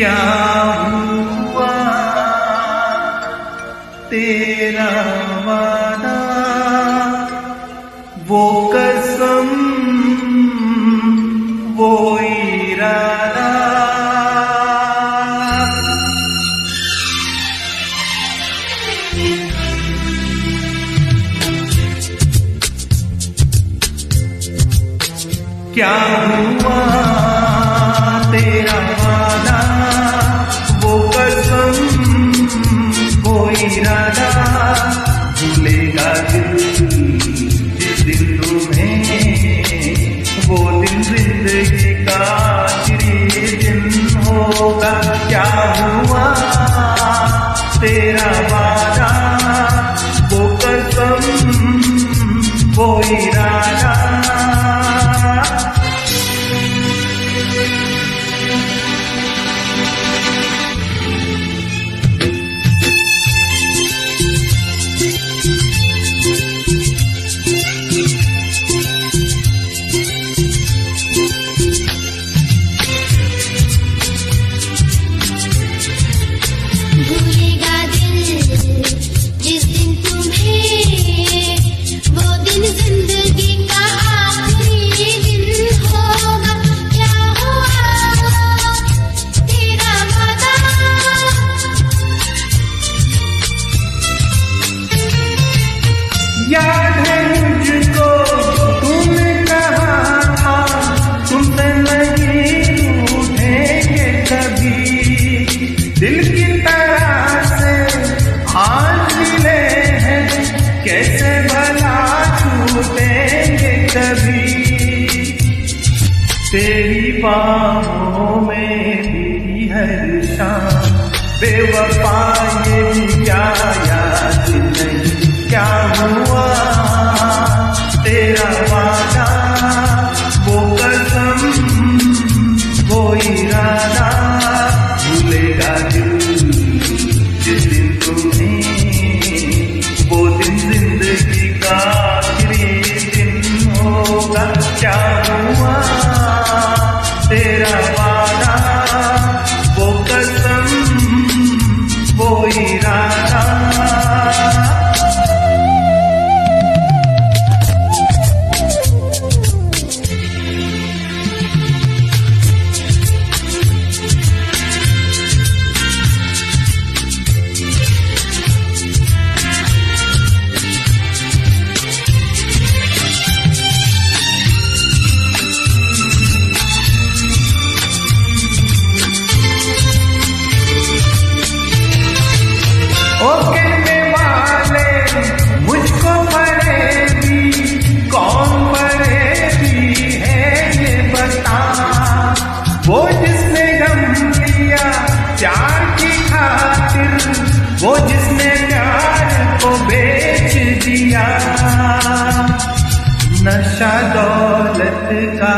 क्या हुआ तेरा वादा, वो कसम, वो इरादा। क्या हुआ तेरा वादा, वो कसम, वो इरादा। भूलेगा दिल जिस दिन तुम्हें, वो दिन जिंदगी का आखिरी दिन होगा। क्या हुआ तेरा वादा, वो कसम, वो इरादा। भूलेगा दिल जिस दिन तुम्हें, वो दिन जिंदगी का आखिरी दिन होगा। क्या हुआ तेरा वादा, याद है मुझको तूने कहा था, तुमसे नहीं रूठेंगे कभी। दिल की तरह से आज मिले हैं, कैसे भला छूटेंगे कभी। तेरी बाहों में भी हर शाम बेवफा, ये भी क्या याद नहीं। क्या हुआ तेरा वादा, वो कसम, वो इरादा। भूलेगा दिल जिस दिन तुम्हें, वो दिन जिंदगी का आखिरी दिन होगा। क्या हुआ तेरा वादा, वो कसम, वो इरादा। ओ कहने वाले मुझको फरेबी, कौन फरेबी है ये बता। वो जिसने गम लिया प्यार की खातिर, वो जिसने प्यार को बेच दिया। नशा दौलत का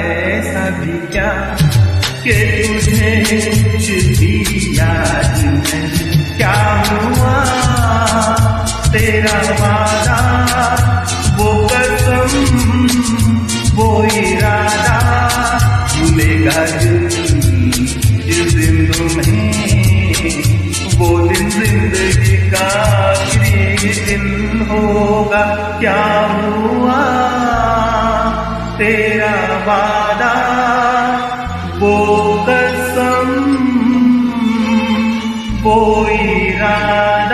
ऐसा भी क्या कि तुझे कुछ भी याद नहीं। क्या हुआ तेरा वादा, वो कसम, वो इरादा। भूलेगा दिल जिस दिन तुम्हें, वो दिन जिंदगी का आखिरी दिन होगा। क्या हुआ तेरा वादा, वो कसम, वो इरादा।